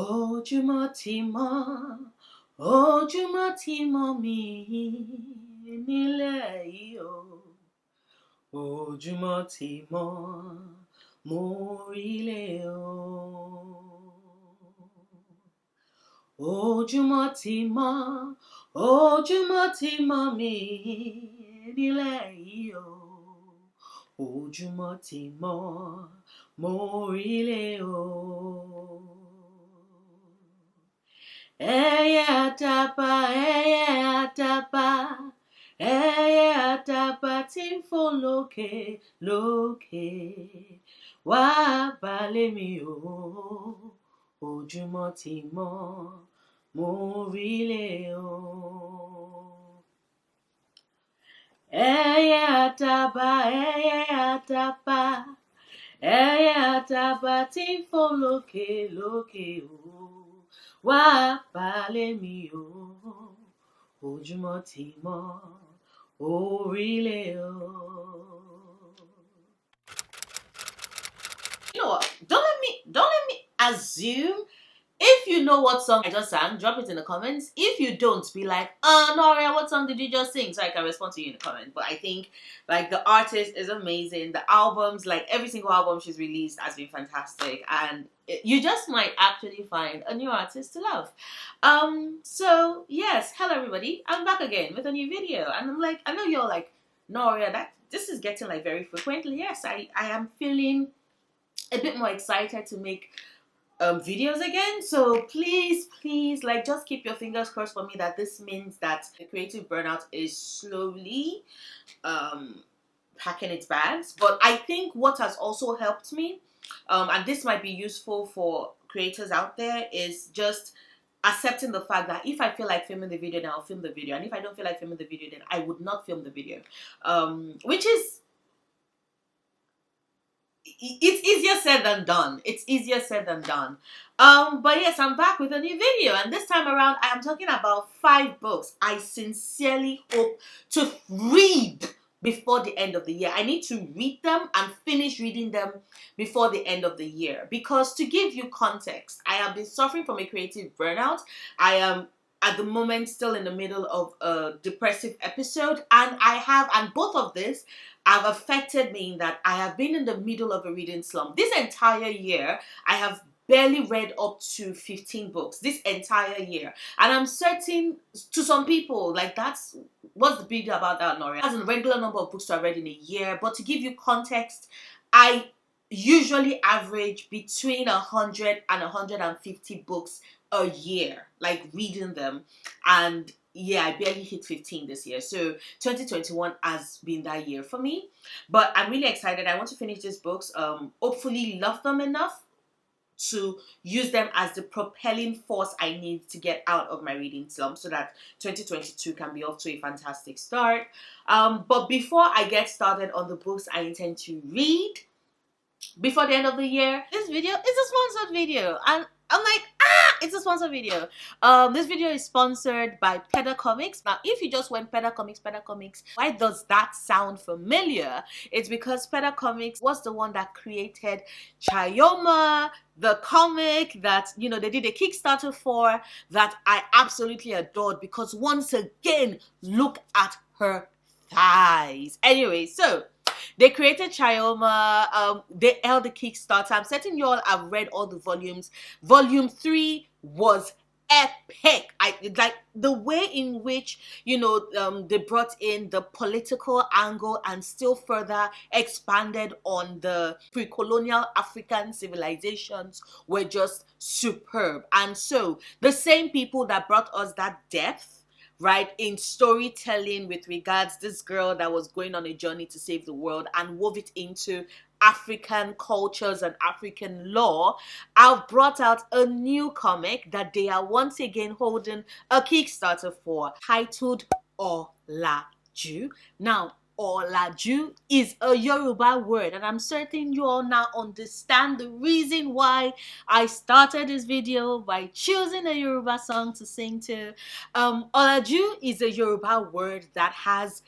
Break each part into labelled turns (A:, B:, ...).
A: Ojúmọ́ ti mọ́, ojúmọ́ ti mọ́ mi nílẹ̀ yìí o. Ojúmọ́ ti mọ́, mo rílẹ̀ o. Ojúmọ́ ti mọ́, ojúmọ́ ti mọ́ mi nílẹ̀ yìí o. Ojúmọ́ ti mọ́, mo rílẹ̀ o. Ẹyẹ àdàbà, ẹyẹ àdàbà, ẹyẹ àdàbà tí ń fò lókè lókè, wá balẹ̀ mi o. Ojúmọ́ ti mọ́, mo rílẹ̀ o. Ẹyẹ àdàbà, ẹyẹ àdàbà, ẹyẹ àdàbà tí ń fò lókè lókè o, wá balẹ̀ mi o. Ojúmọ́ ti mọ́, orílẹ̀ o. You know what? Don't let me assume. If you know what song I just sang, drop it in the comments. If you don't, be like, Noria, what song did you just sing? So I can respond to you in the comments. But I think, like, the artist is amazing. The albums, like, every single album she's released has been fantastic. And you just might actually find a new artist to love. So, yes, hello everybody. I'm back again with a new video. And I'm like, I know you're like, Noria, this is getting, like, very frequently. Yes, I am feeling a bit more excited to make videos again. So please, like, just keep your fingers crossed for me that this means that the creative burnout is slowly packing its bags. But I think what has also helped me, and this might be useful for creators out there, is just accepting the fact that if I feel like filming the video, then I'll film the video, and if I don't feel like filming the video, then I would not film the video, which is, it's easier said than done. It's easier said than done. But yes, I'm back with a new video, and this time around I am talking about 5 books I sincerely hope to read before the end of the year. I need to read them and finish reading them before the end of the year, because, to give you context, I have been suffering from a creative burnout. I am at the moment still in the middle of a depressive episode, and both of this have affected me in that I have been in the middle of a reading slump. This entire year, I have barely read up to 15 books this entire year. And I'm certain to some people, like, what's the big deal about that, Noria? That's a regular number of books I've read in a year. But to give you context, I usually average between 100 and 150 books a year, like, reading them. And yeah, I barely hit 15 this year. So 2021 has been that year for me. But I'm really excited. I want to finish these books. Hopefully love them enough to use them as the propelling force I need to get out of my reading slump, so that 2022 can be off to a fantastic start. But before I get started on the books I intend to read before the end of the year, this video is a sponsored video. And I'm like, it's a sponsored video. This video is sponsored by Peda Comics. Now, if you just went Peda Comics, why does that sound familiar? It's because Peda Comics was the one that created Chioma, the comic that, you know, they did a Kickstarter for, that I absolutely adored, because once again, look at her thighs. Anyway, so they created Chioma. They held the Kickstarter. I'm certain you all have read all the volumes. Volume 3 was epic. I like the way in which, you know, they brought in the political angle and still further expanded on the pre-colonial African civilizations were just superb. And so the same people that brought us that depth, right, in storytelling with regards this girl that was going on a journey to save the world, and wove it into African cultures and African law, I've brought out a new comic that they are once again holding a Kickstarter for, titled Olaju. Now, Olaju is a Yoruba word, and I'm certain you all now understand the reason why I started this video by choosing a Yoruba song to sing to. Olaju is a Yoruba word that has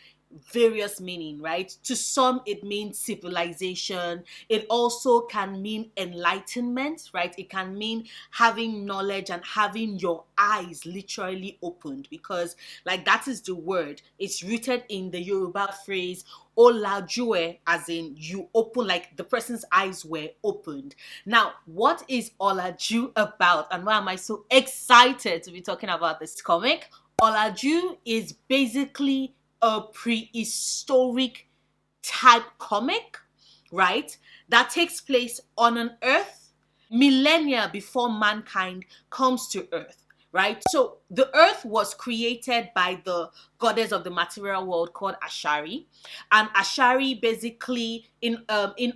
A: various meaning, right? To some, it means civilization. It also can mean enlightenment, right? It can mean having knowledge and having your eyes literally opened, because like that is the word. It's rooted in the Yoruba phrase Olaju, as in you open, like the person's eyes were opened. Now, what is Olaju about, and why am I so excited to be talking about this comic? Olaju is basically a prehistoric type comic, right? That takes place on an earth millennia before mankind comes to earth, right? So the earth was created by the goddess of the material world called Ashari, and Ashari basically in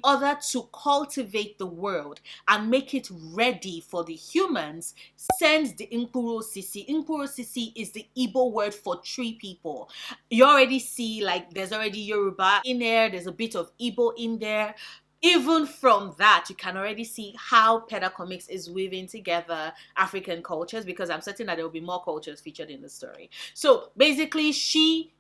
A: order to cultivate the world and make it ready for the humans, sends the Inkuro Sisi. Inkuro Sisi is the Igbo word for tree people. You already see, like, there's already Yoruba in there, there's a bit of Igbo in there. Even from that, you can already see how Peda Comics is weaving together African cultures, because I'm certain that there will be more cultures featured in the story. So basically, she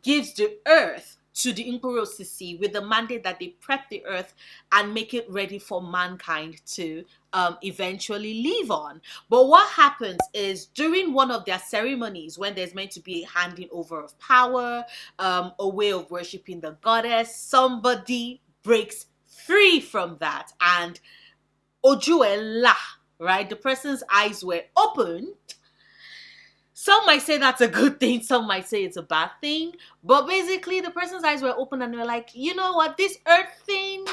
A: gives the earth to the Inkuro Sisi with the mandate that they prep the earth and make it ready for mankind to eventually live on. But what happens is, during one of their ceremonies, when there's meant to be a handing over of power, a way of worshipping the goddess, somebody breaks free from that, and Ojuela, right? The person's eyes were opened. Some might say that's a good thing, some might say it's a bad thing, but basically the person's eyes were open and they're like, you know what, this earth thing,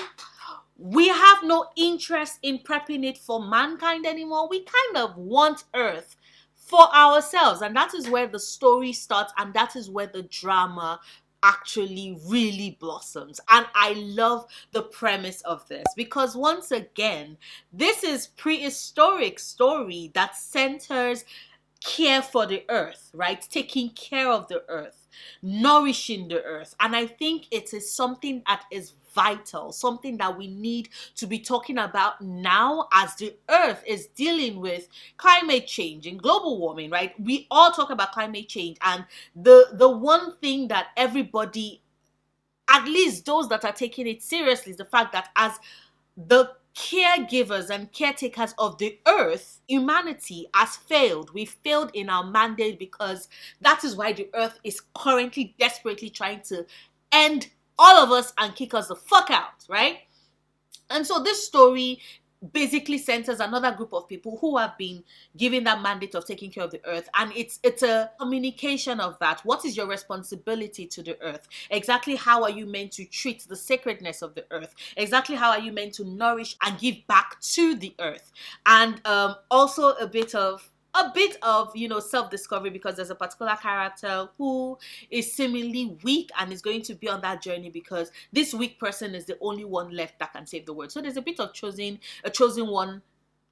A: we have no interest in prepping it for mankind anymore. We kind of want earth for ourselves. And that is where the story starts, and that is where the drama actually really blossoms. And I love the premise of this, because once again, this is prehistoric story that centers care for the earth, right? Taking care of the earth, nourishing the earth. And I think it is something that is vital, something that we need to be talking about now, as the earth is dealing with climate change and global warming, right? We all talk about climate change, and the one thing that everybody, at least those that are taking it seriously, is the fact that as the caregivers and caretakers of the earth, humanity has failed. We failed in our mandate, because that is why the earth is currently desperately trying to end all of us and kick us the fuck out, right? And so this story basically centers another group of people who have been given that mandate of taking care of the earth, and it's a communication of that. What is your responsibility to the earth? Exactly how are you meant to treat the sacredness of the earth? Exactly how are you meant to nourish and give back to the earth? And also a bit of self-discovery, because there's a particular character who is seemingly weak and is going to be on that journey, because this weak person is the only one left that can save the world. So there's a bit of a chosen one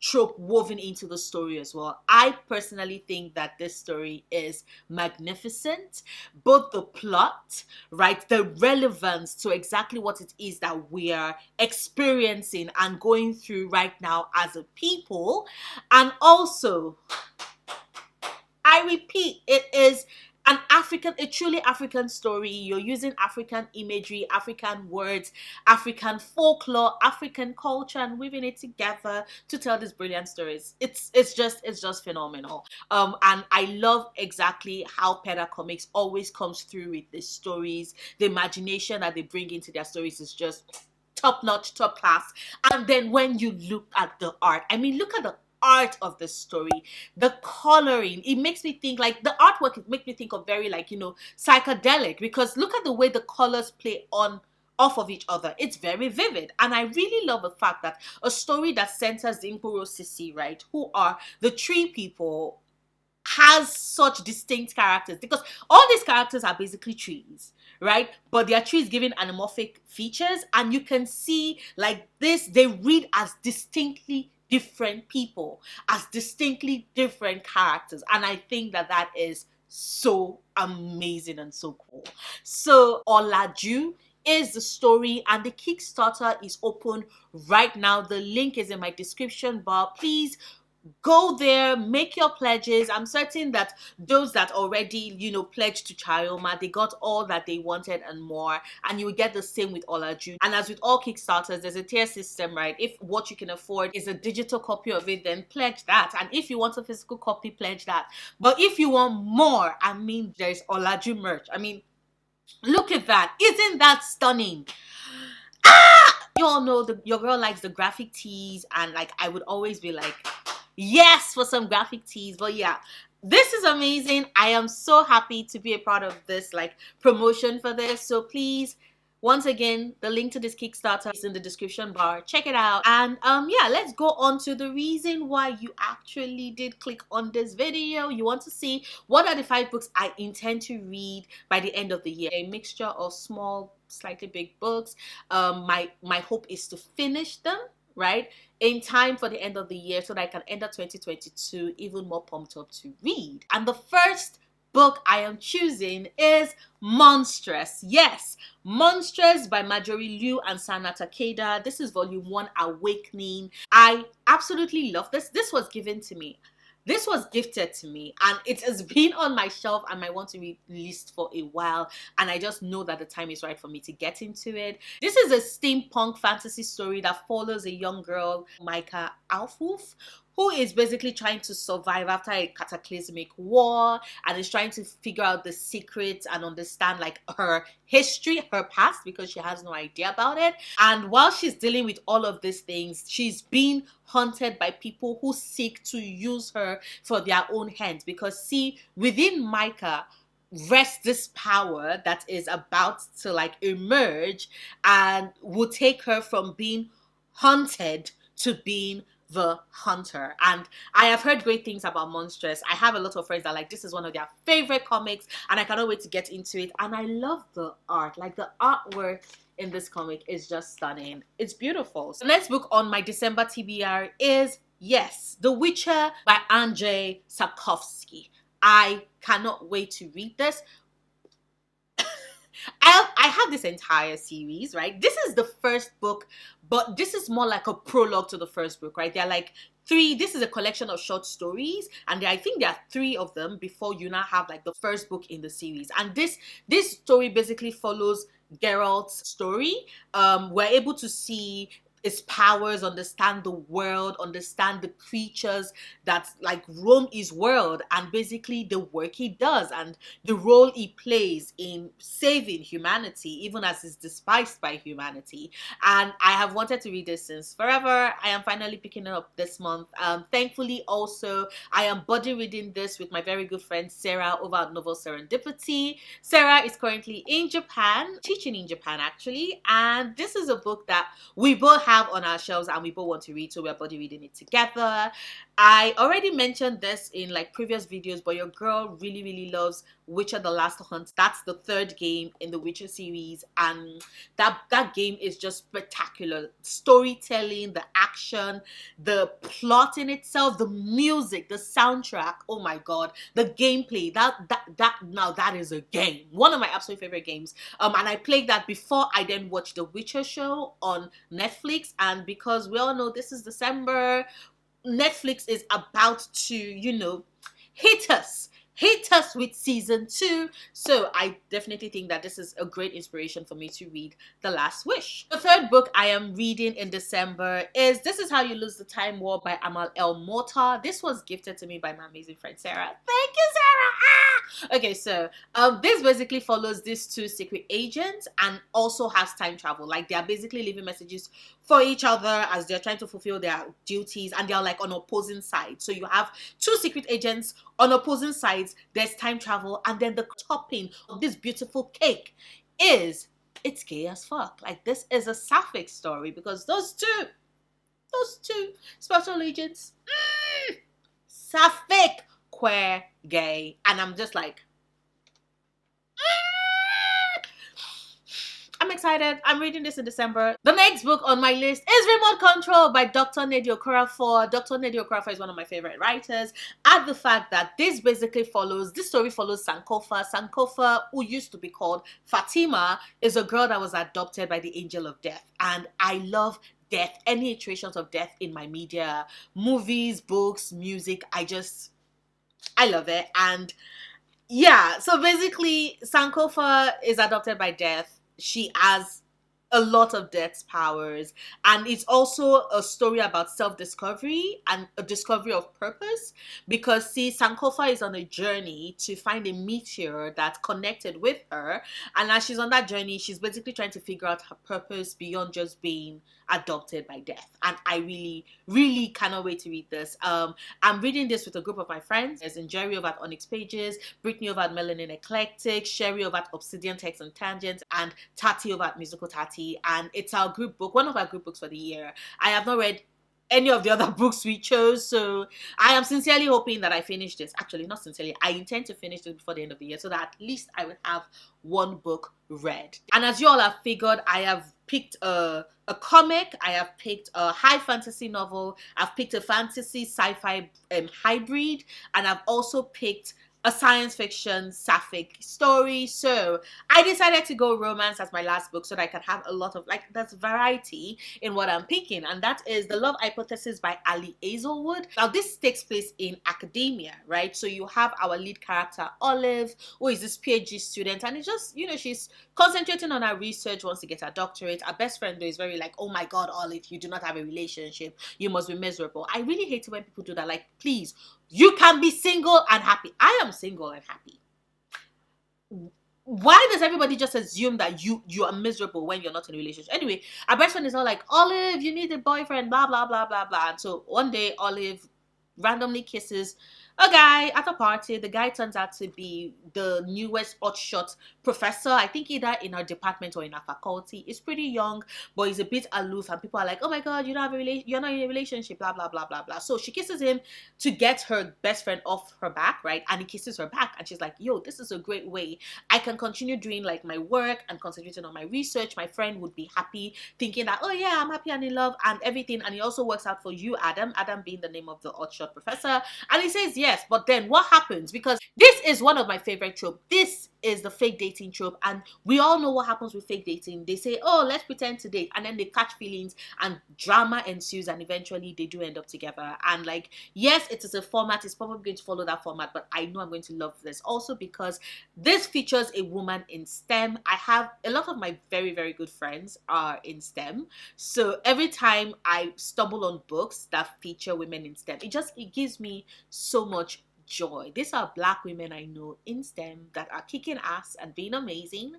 A: trope woven into the story as well. I personally think that this story is magnificent. Both the plot, right, the relevance to exactly what it is that we are experiencing and going through right now as a people, and also, I repeat, it is a truly African story. You're using African imagery, African words, African folklore, African culture, and weaving it together to tell these brilliant stories. It's just phenomenal. And I love exactly how Peda Comics always comes through with the stories. The imagination that they bring into their stories is just top notch, top class. And then when you look at the art, I mean, look at the art of the story, the coloring. It makes me think, like, the artwork, it makes me think of very, like, psychedelic, because look at the way the colors play on off of each other. It's very vivid, and I really love the fact that a story that centers the Inkuro Sisi, right, who are the tree people, has such distinct characters, because all these characters are basically trees, right? But they are trees given anamorphic features, and you can see, like, this, they read as distinctly different people, as distinctly different characters, and I think that that is so amazing and so cool. So Olaju is the story, and the Kickstarter is open right now. The link is in my description bar. Please Go there, make your pledges. I'm certain that those that already, pledged to Chioma, they got all that they wanted and more. And you will get the same with Olaju. And as with all Kickstarters, there's a tier system, right? If what you can afford is a digital copy of it, then pledge that. And if you want a physical copy, pledge that. But if you want more, I mean, there's Olaju merch. I mean, look at that. Isn't that stunning? You all know your girl likes the graphic tees, and like I would always be like, yes, for some graphic tees. But yeah, this is amazing. I am so happy to be a part of this like promotion for this. So please, once again, the link to this Kickstarter is in the description bar. Check it out. And yeah, let's go on to the reason why you actually did click on this video. You want to see what are the 5 books I intend to read by the end of the year. A mixture of small, slightly big books. My hope is to finish them, right, in time for the end of the year so that I can enter 2022 even more pumped up to read. And the first book I am choosing is Monstrous. Yes, Monstrous by Marjorie Liu and Sana Takeda. This is volume 1, Awakening. I absolutely love this. This was given to me. This was gifted to me, and it has been on my shelf and my want to read list for a while, and I just know that the time is right for me to get into it. This is a steampunk fantasy story that follows a young girl, Micah Alfoof, who is basically trying to survive after a cataclysmic war and is trying to figure out the secrets and understand like her history, her past, because she has no idea about it. And while she's dealing with all of these things, she's being hunted by people who seek to use her for their own hands. Because see, within Micah rests this power that is about to like emerge and will take her from being hunted to being the hunter. And I have heard great things about Monstrous. I have a lot of friends that like this is one of their favorite comics, and I cannot wait to get into it. And I love the art. Like the artwork in this comic is just stunning. It's beautiful. So the next book on my December TBR is, yes, The Witcher by Andrzej Sapkowski. I cannot wait to read this. I have this entire series, right? This is the first book, but this is more like a prologue to the first book, right? They're like 3, this is a collection of short stories, and I think there are 3 of them before you now have like the first book in the series. And this story basically follows Geralt's story. We're able to see his powers, understand the world, understand the creatures that like roam his world, and basically the work he does and the role he plays in saving humanity, even as he's despised by humanity. And I have wanted to read this since forever. I am finally picking it up this month. Thankfully also, I am buddy reading this with my very good friend Sarah over at Novel Serendipity. Sarah is currently in Japan, teaching in Japan actually, and this is a book that we both have on our shelves and we both want to read, so we're buddy reading it together. I already mentioned this in like previous videos, but your girl really loves Witcher the Last Hunt. That's the 3rd game in the Witcher series, and that game is just spectacular. Storytelling, the action, the plot in itself, the music, the soundtrack, oh my god, the gameplay, that is a game. One of my absolute favorite games. And I played that before I then watched the Witcher show on Netflix. And because we all know this is December, Netflix is about to, hit us with season 2. So I definitely think that this is a great inspiration for me to read The Last Wish. The 3rd book I am reading in December is This Is How You Lose the Time War by Amal El Mortar. This was gifted to me by my amazing friend Sarah. Thank you, Sarah! Okay, so this basically follows these 2 secret agents and also has time travel. Like they are basically leaving messages for each other as they're trying to fulfill their duties, and they're like on opposing sides. So you have 2 secret agents on opposing sides, there's time travel, and then the topping of this beautiful cake is it's gay as fuck. Like this is a sapphic story because those two special agents, sapphic, queer, gay, and I'm just like, I'm excited. I'm reading this in December. The next book on my list is Remote Control by Dr. Nnedi Okorafor. Dr. Nnedi Okorafor is one of my favorite writers. Add the fact that this story follows Sankofa. Sankofa, who used to be called Fatima, is a girl that was adopted by the Angel of Death. And I love death, any iterations of death in my media, movies, books, music. I love it. And yeah, so basically, Sankofa is adopted by Death. She has a lot of Death's powers, and it's also a story about self-discovery and a discovery of purpose. Because see, Sankofa is on a journey to find a meteor that's connected with her, and as she's on that journey, she's basically trying to figure out her purpose beyond just being adopted by Death. And I really, really cannot wait to read this. I'm reading this with a group of my friends. There's in Jerry over at Onyx Pages, Brittany over at Melanin Eclectic, Sherry over at Obsidian Text and Tangents, and Tati over at Musical Tati. And it's our group book, one of our group books for the year. I have not read any of the other books we chose, so I am sincerely hoping that I finish this. Actually, not sincerely, I intend to finish this before the end of the year so that at least I will have one book read. And as you all have figured, I have picked a comic, I have picked a high fantasy novel, I've picked a fantasy sci-fi hybrid, and I've also picked a science fiction sapphic story. So I decided to go romance as my last book so that I can have a lot of, like, there's variety in what I'm picking, and that is The Love Hypothesis by Ali Hazelwood. Now this takes place in academia, right? So you have our lead character Olive, who is this PhD student, and it's just, you know, she's concentrating on her research, wants to get her doctorate. Her best friend though is very like, oh my god, Olive, you do not have a relationship, you must be miserable. I really hate it when people do that. Like, please, you can be single and happy. I am single and happy. Why does everybody just assume that you are miserable when you're not in a relationship? Anyway, our best friend is not like, Olive, you need a boyfriend, blah blah blah blah blah. And so one day Olive randomly kisses a guy at a party. The guy turns out to be the newest hotshot professor, I think either in her department or in her faculty. He's pretty young, but he's a bit aloof, and people are like, oh my god, you don't have you're not in a relationship, blah blah blah blah blah. So she kisses him to get her best friend off her back, right? And he kisses her back, and she's like, yo, this is a great way I can continue doing like my work and concentrating on my research. My friend would be happy, thinking that, oh yeah, I'm happy and in love and everything. And it also works out for you, Adam being the name of the hotshot professor. And he says yes, but then what happens? Because this is one of my favorite tropes. This is the fake dating trope, and we all know what happens with fake dating. They say, oh, let's pretend to date, and then they catch feelings and drama ensues, and eventually they do end up together. And like, yes, it is a format, it's probably going to follow that format, but I know I'm going to love this also because this features a woman in STEM. I have a lot of my very, very good friends are in STEM, so every time I stumble on books that feature women in STEM, it gives me so much joy. These are black women I know in STEM that are kicking ass and being amazing.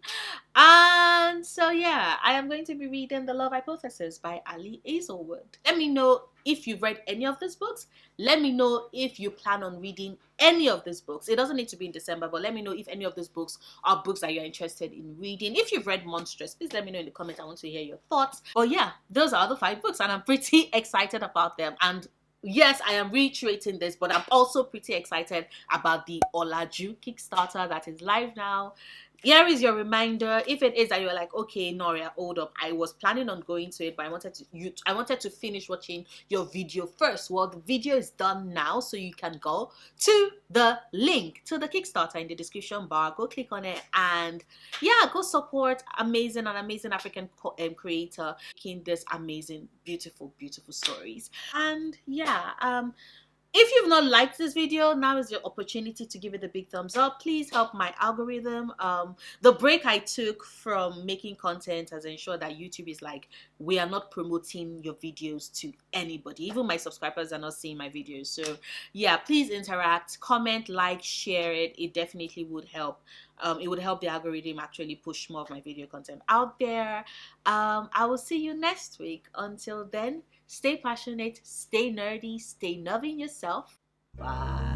A: And so yeah, I am going to be reading The Love Hypothesis by Ali Hazelwood. Let me know if you've read any of these books. Let me know if you plan on reading any of these books. It doesn't need to be in December, but let me know if any of these books are books that you're interested in reading. If you've read Monstrous, please let me know in the comments. I want to hear your thoughts. But yeah, those are the 5 books, and I'm pretty excited about them. And yes, I am reiterating this, but I'm also pretty excited about the Olaju Kickstarter that is live now. Here is your reminder. If it is that you're like, okay, Noria, hold up, I was planning on going to it, but I wanted to finish watching your video first. Well, the video is done now, so you can go to the link to the Kickstarter in the description bar. Go click on it, and yeah, go support an amazing African creator making this amazing, beautiful stories. And yeah, if you've not liked this video, now is your opportunity to give it a big thumbs up. Please help my algorithm. The break I took from making content has ensured that YouTube is like, we are not promoting your videos to anybody. Even my subscribers are not seeing my videos. So yeah, please interact, comment, like, share it. It definitely would help. It would help the algorithm actually push more of my video content out there. I will see you next week. Until then, stay passionate, stay nerdy, stay loving yourself. Bye.